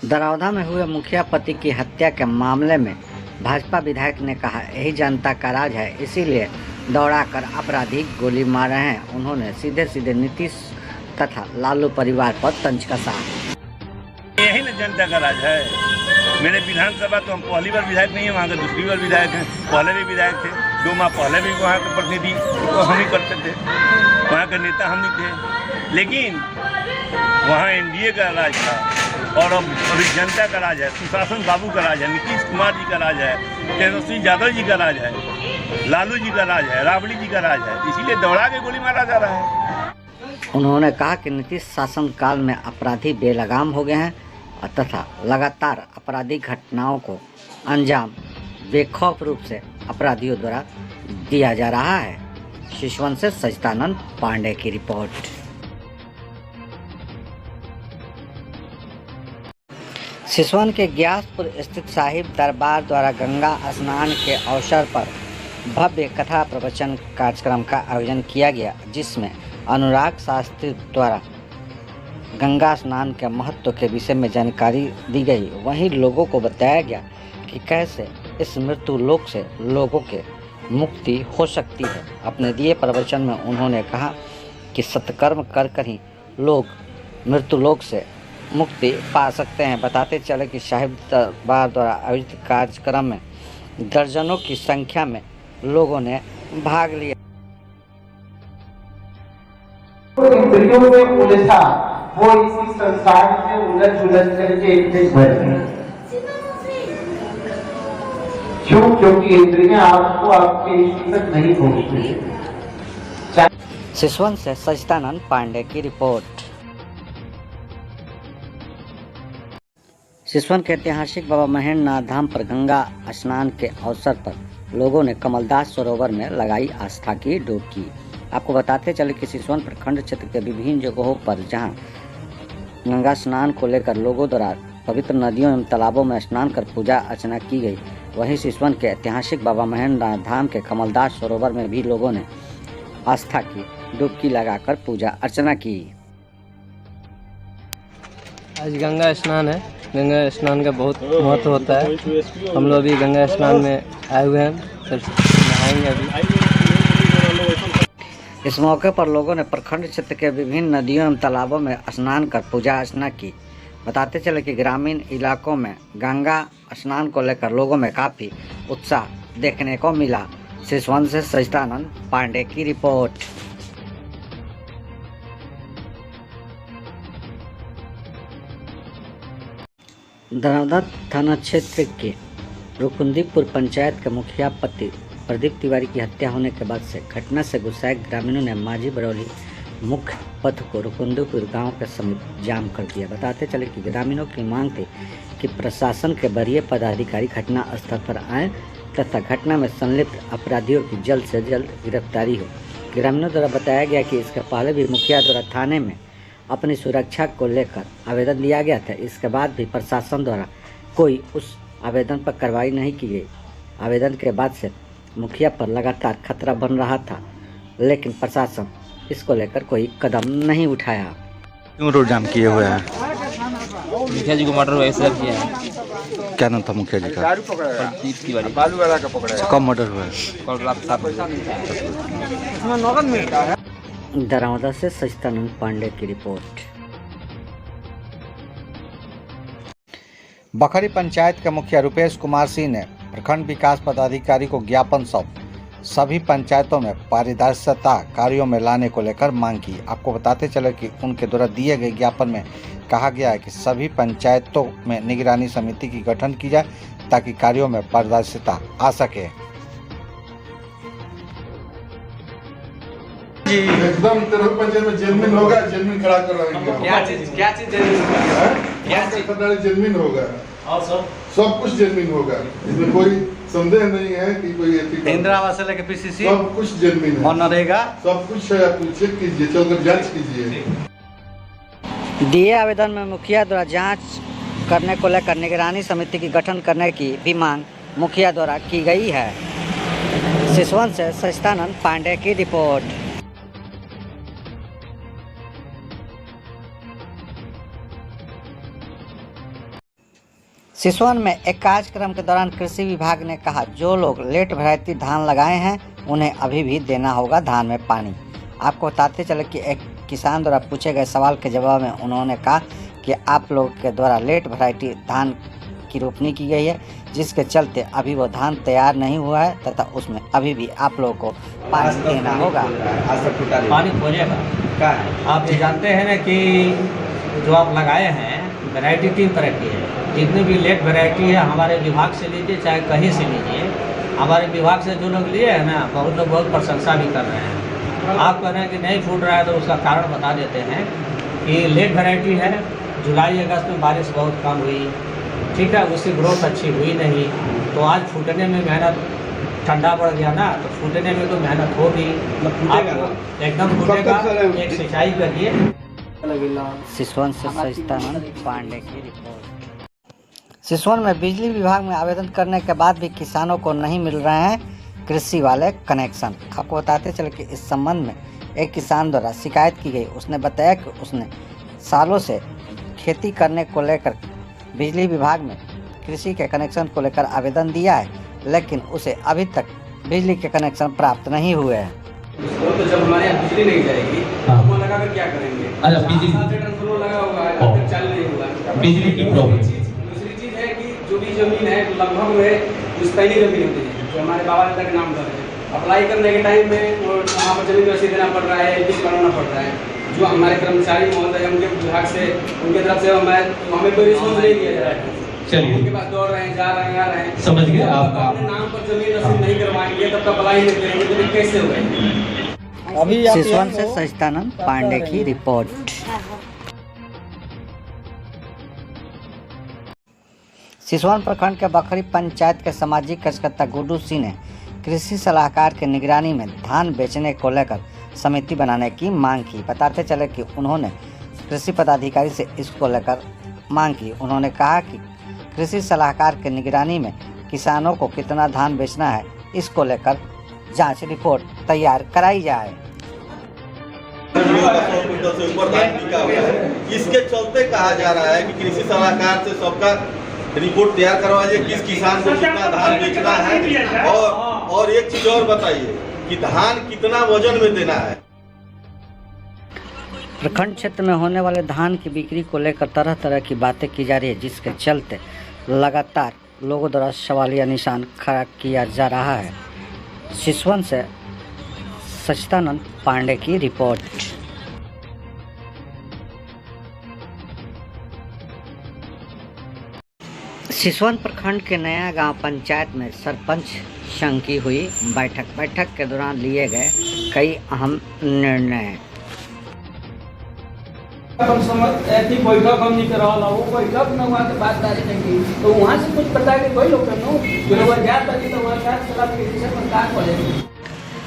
दरौदा में हुए मुखिया पति की हत्या के मामले में भाजपा विधायक ने कहा, यही जनता का राज है, इसीलिए दौड़ाकर अपराधी गोली मार रहे हैं। उन्होंने सीधे सीधे नीतीश तथा लालू परिवार पर तंज कसा। यही ना जनता का राज है। मेरे विधानसभा तो हम पहली बार विधायक नहीं है, वहाँ के दूसरी बार विधायक हैं। पहले भी विधायक थे, 2 माह पहले भी वहाँ के प्रतिनिधि तो हम ही करते थे, वहाँ के नेता हम ही थे। लेकिन वहाँ एनडीए का राज था और अब अभी जनता का राज है, सुशासन बाबू का राज है, नीतीश कुमार जी का राज है, तेजस्वी यादव जी का राज है, लालू जी का राज है, राबड़ी जी का राज है। इसीलिए दौड़ा के गोली मारा जा रहा है। उन्होंने कहा कि नीतीश शासन काल में अपराधी बेलगाम हो गए हैं तथा लगातार आपराधिक घटनाओं को अंजाम बेखौफ रूप से अपराधियों द्वारा दिया जा रहा है। शिशुवन से सचिदानंद पांडे की रिपोर्ट। सिसवन के ग्यासपुर स्थित साहिब दरबार द्वारा गंगा स्नान के अवसर पर भव्य कथा प्रवचन कार्यक्रम का आयोजन किया गया, जिसमें अनुराग शास्त्री द्वारा गंगा स्नान के महत्व के विषय में जानकारी दी गई। वहीं लोगों को बताया गया कि कैसे इस मृत्यु लोक से लोगों के मुक्ति हो सकती है। अपने दिए प्रवचन में उन्होंने कहा कि सत्कर्म कर कर ही लोग मृत्यु लोक से मुक्ति पा सकते हैं। बताते चले कि साहिब दरबार द्वारा आयोजित कार्यक्रम में दर्जनों की संख्या में लोगों ने भाग लिया। इंद्रियों में उलझा वो इसी संसार में उलझ करके इतने बैठे हैं। क्यों? क्योंकि इंद्रियां आपको आपके इष्ट तक नहीं पहुंचती। सिसवन से सचिदानंद पांडे की रिपोर्ट। सिसवन के ऐतिहासिक बाबा महेंद्र नाथ धाम पर गंगा स्नान के अवसर पर लोगों ने कमलदास सरोवर में लगाई आस्था की डुबकी। आपको बताते चले कि सिसवन प्रखंड क्षेत्र के विभिन्न जगहों पर जहां गंगा स्नान को लेकर लोगों द्वारा पवित्र नदियों एवं तालाबों में स्नान कर पूजा अर्चना की गई, वहीं सिसवन के ऐतिहासिक बाबा महेंद्र नाथ धाम के कमलदास सरोवर में भी लोगों ने आस्था की डुबकी लगाकर पूजा अर्चना की। आज गंगा स्नान है। गंगा स्नान का बहुत महत्व होता है। हम लोग भी गंगा स्नान में आए हुए हैं, नहाएंगे अभी। इस मौके पर लोगों ने प्रखंड क्षेत्र के विभिन्न नदियों एवं तालाबों में स्नान कर पूजा अर्चना की। बताते चले कि ग्रामीण इलाकों में गंगा स्नान को लेकर लोगों में काफी उत्साह देखने को मिला। सिसवन से सचिदानंद पांडे की रिपोर्ट। दरौदा थाना क्षेत्र के रुकुंदीपुर पंचायत के मुखिया पति प्रदीप तिवारी की हत्या होने के बाद से घटना से गुस्साए ग्रामीणों ने माझी बरौली मुख्य पथ को रुकुंदीपुर गांव के समीप जाम कर दिया। बताते चले कि ग्रामीणों की मांग थी कि प्रशासन के वरीय पदाधिकारी घटना स्थल पर आए तथा घटना में संलिप्त अपराधियों की जल्द से जल्द गिरफ्तारी हो। ग्रामीणों द्वारा बताया गया कि इसके पहले भी मुखिया द्वारा थाने में अपनी सुरक्षा को लेकर आवेदन दिया गया था। इसके बाद भी प्रशासन द्वारा कोई उस आवेदन पर कार्रवाई नहीं की गई। आवेदन के बाद से मुखिया पर लगातार खतरा बन रहा था, लेकिन प्रशासन इसको लेकर कोई कदम नहीं उठाया। क्यों रोड जाम किए हुए हैं? मुखिया जी को मर्डर वैसे किया है। क्या नाम था मुखिया जी का? प्रदीप तिवारी। कब मर्डर हुआ है? कल रात 7 बजे। दरौदा से सचिदानंद पांडे की रिपोर्ट। बखरी पंचायत के मुखिया रुपेश कुमार सिंह ने प्रखंड विकास पदाधिकारी को ज्ञापन सौंप सभी पंचायतों में पारदर्शिता कार्यों में लाने को लेकर मांग की। आपको बताते चले कि उनके द्वारा दिए गए ज्ञापन में कहा गया है कि सभी पंचायतों में निगरानी समिति की गठन की जाए ताकि कार्यों में पारदर्शिता आ सके। एकदम पंचायत में जेलमिन होगा, जेलमिन खड़ा कर रहेंगे। क्या चीज जेलमिन होगा और सब कुछ जेलमिन होगा। इसमें कोई संदेह नहीं है कि कोई इंदिरा आवास से लेकर पीसीसी सब कुछ जेलमिन है, मनरेगा सब कुछ है। आप चेक कीजिए, चलकर जांच कीजिए। दिए आवेदन में मुखिया द्वारा जांच करने को लेकर निगरानी समिति की गठन करने की भी मांग मुखिया द्वारा की गई है। सिसवन से सचिदानंद पांडे की रिपोर्ट। सिसवन में एक कार्यक्रम के दौरान कृषि विभाग ने कहा, जो लोग लेट वैरायटी धान लगाए हैं उन्हें अभी भी देना होगा धान में पानी। आपको बताते चले कि एक किसान द्वारा पूछे गए सवाल के जवाब में उन्होंने कहा कि आप लोगों के द्वारा लेट वैरायटी धान की रोपनी की गई है, जिसके चलते अभी वो धान तैयार नहीं हुआ है तथा उसमें अभी भी आप लोगों को पानी देना होगा। पानी खोजेगा क्या है? आप ये जानते हैं ना कि जो आप लगाए हैं वैरायटी 3 तरह की है। जितनी भी लेट वैरायटी है हमारे विभाग से लीजिए चाहे कहीं से लीजिए, हमारे विभाग से जो लोग लिए हैं ना बहुत लोग बहुत प्रशंसा भी कर रहे हैं। आप कह रहे हैं कि नहीं फूट रहा है तो उसका कारण बता देते हैं कि लेट वैरायटी है। जुलाई अगस्त में बारिश बहुत कम हुई, ठीक है, उसकी ग्रोथ अच्छी हुई नहीं, तो आज फूटने में मेहनत, ठंडा पड़ गया ना तो फूटने में तो मेहनत होगी, एकदम फूटेगा। एक सिंचाई करिए। सिसवन से सचिदानंद पांडे की रिपोर्ट। सिसवन में बिजली विभाग में आवेदन करने के बाद भी किसानों को नहीं मिल रहे हैं कृषि वाले कनेक्शन। आपको बताते चले कि इस संबंध में एक किसान द्वारा शिकायत की गई। उसने बताया कि उसने सालों से खेती करने को लेकर बिजली विभाग में कृषि के कनेक्शन को लेकर आवेदन दिया है, लेकिन उसे अभी तक बिजली के कनेक्शन प्राप्त नहीं हुए हैं। तो जब हमारे यहाँ बिजली नहीं जाएगी तो हम लगा कर क्या करेंगे? अच्छा, बिजली ट्रांसफार्मर लगा हुआ है, अब तक चालू नहीं हुआ। बिजली की प्रॉब्लम। दूसरी चीज है कि जो भी जमीन है लगभग में पुश्तैनी जमीन होती है जो हमारे बाबा दादा के नाम पर है। अप्लाई करने के टाइम में वहाँ पर जमीन रसीद देना पड़ रहा है, बिल बनाना पड़ रहा है। जो हमारे कर्मचारी महोदय उनके विभाग से उनके तरफ से हमें कोई रिस्पॉन्स नहीं दिया जा रहा है। चलिए, उनके पास दौड़ रहे हैं, जा रहे हैं, आ रहे हैं। समझ गए आप अपने नाम पर जमीन रसीद नहीं करवाएंगे तब तक अप्लाई नहीं करेंगे तो कैसे होगा? अभी सिसवन से सचिदानंद पांडे की रिपोर्ट। सिसवन प्रखंड के बखरी पंचायत के सामाजिक कार्यकर्ता गुड्डू सिंह ने कृषि सलाहकार के निगरानी में धान बेचने को लेकर समिति बनाने की मांग की। बताते चले कि उन्होंने कृषि पदाधिकारी से इसको लेकर मांग की। उन्होंने कहा कि कृषि सलाहकार के निगरानी में किसानों को कितना धान बेचना है, इसको लेकर जांच रिपोर्ट तैयार कराई जाए। इसके चलते कहा जा रहा है कि कृषि सलाहकार से सबका रिपोर्ट तैयार करवाइए, किस किसान को कितना धान बेचना है, और एक चीज और बताइए कि धान कितना वजन में देना है। प्रखंड क्षेत्र में होने वाले धान की बिक्री को लेकर तरह तरह की बातें की जा रही है, जिसके चलते लगातार लोगों द्वारा सवालिया निशान खड़ा किया जा रहा है। सिसवन से सचिदानंद पांडे की रिपोर्ट। सिसवन प्रखंड के नया गांव पंचायत में सरपंच संघ की हुई बैठक के दौरान लिए गए कई अहम निर्णय। बैठक हम नहीं करा वो बैठक न वहाँ के बात तो वहाँ से कुछ पता कि कोई लोग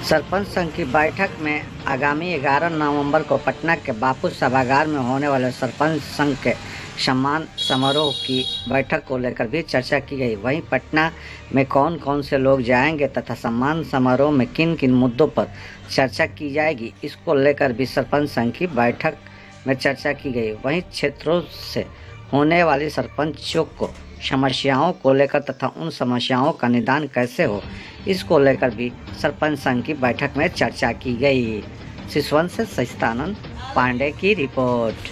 सरपंच संघ की बैठक में आगामी 11 नवंबर को पटना के बापू सभागार में होने वाले सरपंच संघ के सम्मान समारोह की बैठक को लेकर भी चर्चा की गई। वहीं पटना में कौन कौन से लोग जाएंगे तथा सम्मान समारोह में किन किन मुद्दों पर चर्चा की जाएगी, इसको लेकर भी सरपंच संघ की बैठक में चर्चा की गई। वहीं क्षेत्रों से होने वाली सरपंचों को समस्याओं को लेकर तथा उन समस्याओं का निदान कैसे हो, इसको लेकर भी सरपंच संघ की बैठक में चर्चा की गई। सिसवन से सचिदानंद पांडे की रिपोर्ट।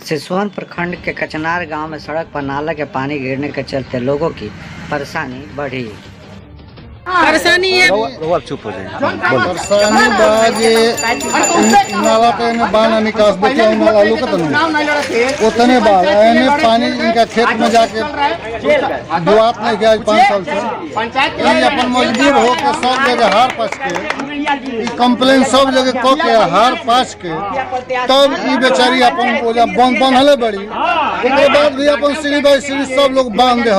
सिसवन प्रखंड के कचनार गांव में सड़क पर नाला के पानी गिरने के चलते लोगों की परेशानी बढ़ी। परेशानी है, चुप हो जाए। परेशानी बाजे नाला पे ने बाना निकास बचे नाला लोग तो उतने बाल ने पानी इनका खेत में जाके दुआत नहीं गया 5 साल से। ये अपन मजबूर हो के सब जगह हार पास के कंप्लेन सब जगह को के हार पास के तब ई बेचारी अपन ओजा बनले बड़ी। उसके बाद भी अपन सीढ़ी बाई सीढ़ी सब लोग बांध दे।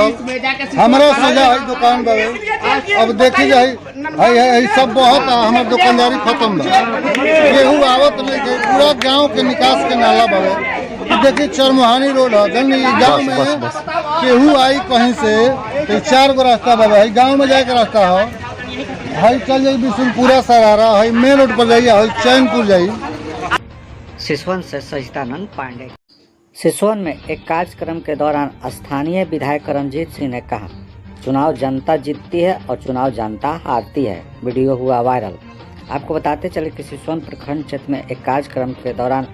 हमारा सजा है दुकान बाबे अब देखी जाए सब बहुत हमार दुकानदारी खत्म बा। गेहूँ आवत नहीं के पूरा गांव के निकास के नाला बवे। देखिए चरमुहानी रोड है जन गाँव में केहू आई कहीं से तो 4 गो रास्ता बवे। गाँव में जाए के रास्ता हो हई चल जाई बिशुनपुरा सरारा हई मेन रोड पर जाइए हई चैनपुर जाई। सिसवन से सचिदानंद पांडे। सिसोन में एक कार्यक्रम के दौरान स्थानीय विधायक रंजीत सिंह ने कहा, चुनाव जनता जीतती है और चुनाव जनता हारती है। वीडियो हुआ वायरल। आपको बताते चले कि सिसोन प्रखंड क्षेत्र में एक कार्यक्रम के दौरान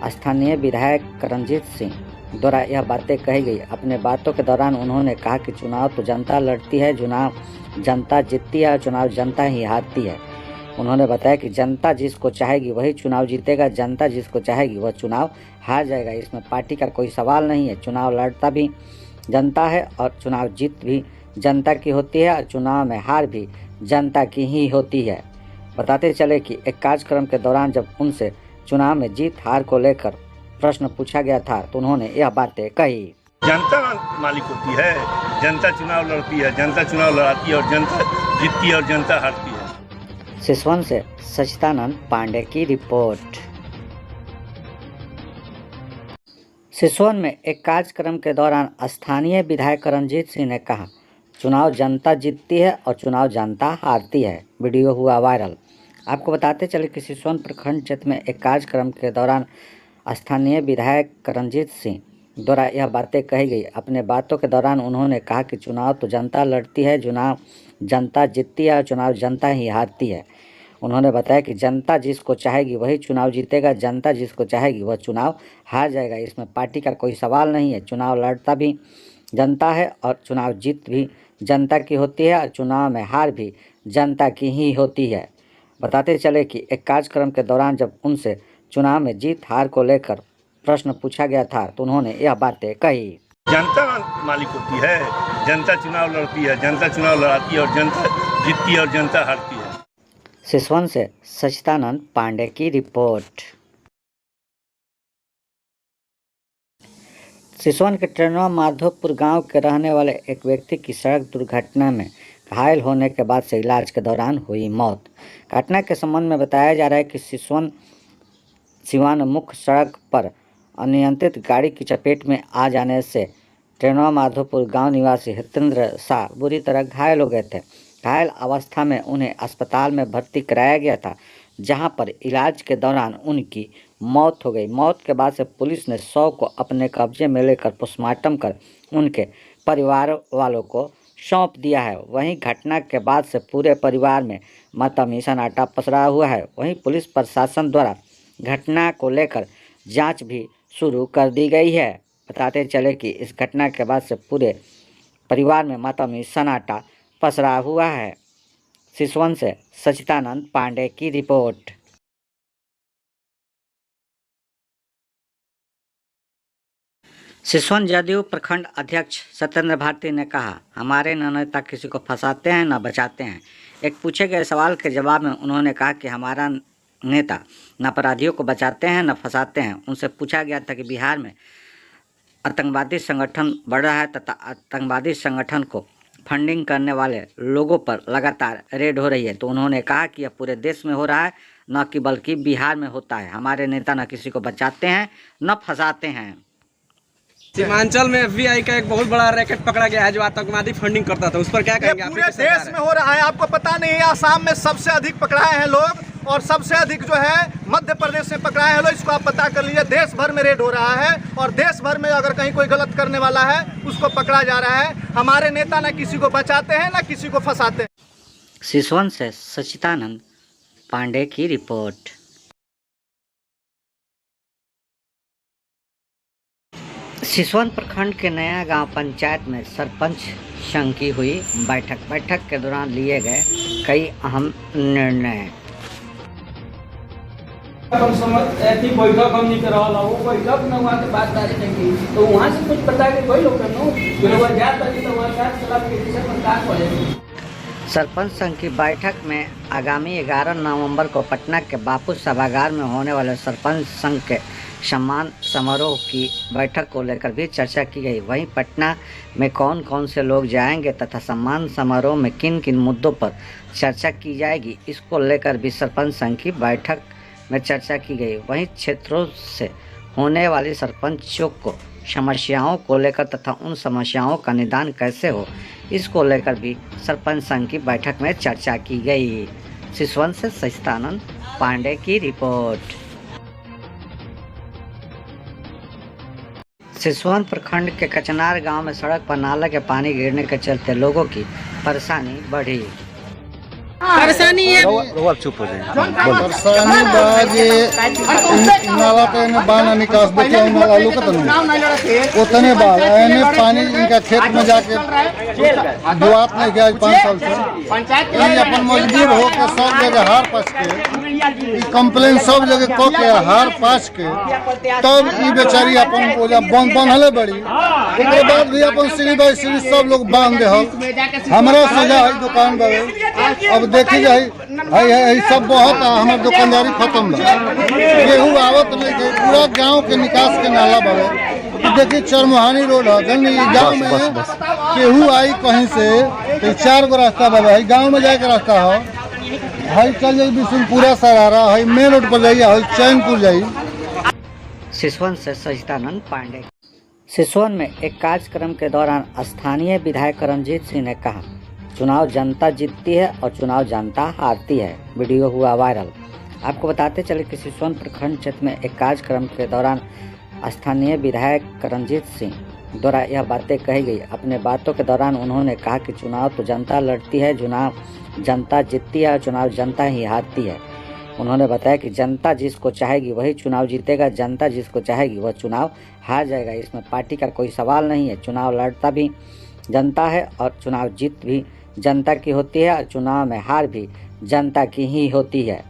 स्थानीय विधायक रंजीत सिंह द्वारा यह बातें कही गई। अपने बातों के दौरान उन्होंने कहा कि चुनाव तो जनता लड़ती है, चुनाव जनता जीतती है और चुनाव जनता ही हारती है। उन्होंने बताया कि जनता जिसको चाहेगी वही चुनाव जीतेगा, जनता जिसको चाहेगी वह चुनाव हार जाएगा। इसमें पार्टी का कोई सवाल नहीं है। चुनाव लड़ता भी जनता है और चुनाव जीत भी जनता की होती है और चुनाव में हार भी जनता की ही होती है। बताते चले कि एक कार्यक्रम के दौरान जब उनसे चुनाव में जीत हार को लेकर प्रश्न पूछा गया था तो उन्होंने यह बातें कही। जनता मालिक होती है, जनता चुनाव लड़ती है, जनता चुनाव लड़ाती है और जनता जीतती है और जनता हारती है। सिसवन से सचिदानंद पांडे की रिपोर्ट। सिसवन में एक कार्यक्रम के दौरान स्थानीय विधायक रंजीत सिंह ने कहा, चुनाव जनता जीतती है और चुनाव जनता हारती है। वीडियो हुआ वायरल। आपको बताते चले कि सिसवन प्रखंड क्षेत्र में एक कार्यक्रम के दौरान स्थानीय विधायक रंजीत सिंह द्वारा यह बातें कही गई। अपने बातों के दौरान उन्होंने कहा कि चुनाव तो जनता लड़ती है, चुनाव जनता जीतती है और चुनाव जनता ही हारती है। उन्होंने बताया कि जनता जिसको चाहेगी वही चुनाव जीतेगा, जनता जिसको चाहेगी वह चुनाव हार जाएगा। इसमें पार्टी का कोई सवाल नहीं है। चुनाव लड़ता भी जनता है और चुनाव जीत भी जनता की होती है और चुनाव में हार भी जनता की ही होती है। बताते चले कि एक कार्यक्रम के दौरान जब उनसे चुनाव में जीत हार को लेकर प्रश्न पूछा गया था तो उन्होंने यह बातें कही। जनता मालिक होती है, जनता चुनाव लड़ती है, जनता चुनाव लड़ाती है और जनता जीतती है और जनता हारती है। सिसवन से सचिदानंद पांडे की रिपोर्ट। सिसवन के ट्रेनवा माधोपुर गांव के रहने वाले एक व्यक्ति की सड़क दुर्घटना में घायल होने के बाद से इलाज के दौरान हुई मौत। घटना के संबंध में बताया जा रहा है कि सिसवन सिवान मुख्य सड़क पर अनियंत्रित गाड़ी की चपेट में आ जाने से ट्रेनवा माधोपुर गांव निवासी हितेंद्र शाह बुरी तरह घायल हो गए थे। घायल अवस्था में उन्हें अस्पताल में भर्ती कराया गया था, जहां पर इलाज के दौरान उनकी मौत हो गई। मौत के बाद से पुलिस ने शव को अपने कब्जे में लेकर पोस्टमार्टम कर उनके परिवार वालों को सौंप दिया है। वहीं घटना के बाद से पूरे परिवार में मातमी सन्नाटा पसरा हुआ है। वहीं पुलिस प्रशासन द्वारा घटना को लेकर जांच भी शुरू कर दी गई है। बताते चले कि इस घटना के बाद से पूरे परिवार में मातमी सन्नाटा पसरा हुआ है। सिसवन से सचिदानंद पांडे की रिपोर्ट। सिसवन जदयू प्रखंड अध्यक्ष सत्येंद्र भारती ने कहा, हमारे न नेता किसी को फंसाते हैं न बचाते हैं। एक पूछे गए सवाल के जवाब में उन्होंने कहा कि हमारा नेता न अपराधियों को बचाते हैं न फंसाते हैं। उनसे पूछा गया था कि बिहार में आतंकवादी संगठन बढ़ रहा है तथा आतंकवादी संगठन को फंडिंग करने वाले लोगों पर लगातार रेड हो रही है, तो उन्होंने कहा कि यह पूरे देश में हो रहा है, न कि बल्कि बिहार में होता है। हमारे नेता न किसी को बचाते हैं न फंसाते हैं। सीमांचल में FBI का एक बहुत बड़ा रैकेट पकड़ा गया है जो आतंकवादी फंडिंग करता था, उस पर क्या कहेंगे? पूरे देश में हो रहा है, आपको पता नहीं है। आसाम में सबसे अधिक पकड़ाए हैं लोग और सबसे अधिक जो है मध्य प्रदेश में पकड़ाए हैं लोग। इसको आप पता कर लीजिए। देश भर में रेड हो रहा है और देश भर में अगर कहीं कोई गलत करने वाला है उसको पकड़ा जा रहा है। हमारे नेता न किसी को बचाते हैं न किसी को फंसाते हैं। सिसवन से सचिदानंद पांडे की रिपोर्ट। सिसवन प्रखंड के नया गांव पंचायत में सरपंच संघ की हुई बैठक के दौरान लिए गए कई अहम निर्णय। बैठक हम नहीं करा वो बैठक में वहाँ के बात तो वहाँ से कुछ पता कि कोई लोग सरपंच संघ की बैठक में आगामी 11 नवंबर को पटना के बापू सभागार में होने वाले सरपंच संघ के सम्मान समारोह की बैठक को लेकर भी चर्चा की गई। वहीं पटना में कौन कौन से लोग जाएंगे तथा सम्मान समारोह में किन किन मुद्दों पर चर्चा की जाएगी, इसको लेकर भी सरपंच संघ की बैठक में चर्चा की गई। वहीं क्षेत्रों से होने वाली सरपंचों को समस्याओं को लेकर तथा उन समस्याओं का निदान कैसे हो, इसको लेकर भी सरपंच संघ की बैठक में चर्चा की गई। सिसवन से सचिदानंद पांडे की रिपोर्ट। सिसवन प्रखंड के कचनार गांव में सड़क पर नाला के पानी गिरने के चलते लोगों की परेशानी बढ़ी। परेशानी है चुप हो जाए। परेशानी बाजे नाला पे ने बाना निकास देखे वाला लोग तो उतने बाल एने पानी इनका खेत में जाके जुआत नहीं गया 5 साल से। ये अपन मजबूर हो के सब जगह हार पास के कंप्लेन सब जगह को के हार पास के तब ई बेचारी अपन बोला बनहले बड़ी। उसके बाद भी अपन सीढ़ी बाई सीढ़ी सब लोग बांध दे हमरा सजा है दुकान बाबे। अब देखी जाए है सब बहुत हमार दुकानदारी खत्म बा। केहू आवत नहीं के पूरा गांव के निकास के नाला बाबे। देखिए चरमोहानी रोड है जल्दी गांव में केहू आई कहीं से तो 4 गो रास्ता बाबे है गांव में जाए के रास्ता है। हई चल जाई बिशुनपुरा सरारा हई मेन रोड पर जाइए हई चैनपुर जाई। सिसवन से सचिदानंद पांडे। सिसवन में एक कार्यक्रम के दौरान स्थानीय विधायक रंजीत सिंह ने कहा, चुनाव जनता जीतती है और चुनाव जनता हारती है। वीडियो हुआ वायरल। आपको बताते चले कि सिसवन प्रखंड क्षेत्र में एक कार्यक्रम के दौरान स्थानीय विधायक रंजीत सिंह द्वारा यह बातें कही गई। अपने बातों के दौरान उन्होंने कहा कि चुनाव तो जनता लड़ती है, चुनाव जनता जीतती है और चुनाव जनता ही हारती है। उन्होंने बताया कि जनता जिसको चाहेगी वही चुनाव जीतेगा, जनता जिसको चाहेगी वह चुनाव हार जाएगा। इसमें पार्टी का कोई सवाल नहीं है। चुनाव लड़ता भी जनता है और चुनाव जीत भी जनता की होती है और चुनाव में हार भी जनता की ही होती है।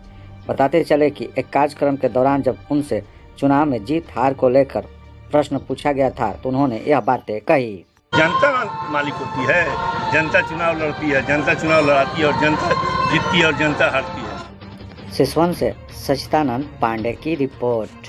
बताते चले कि एक कार्यक्रम के दौरान जब उनसे चुनाव में जीत हार को लेकर प्रश्न पूछा गया था तो उन्होंने यह बातें कही। जनता मालिक होती है, जनता चुनाव लड़ती है, जनता चुनाव लड़ाती है और जनता जीतती है और जनता हारती है। सिसवन से सचिदानंद पांडे की रिपोर्ट।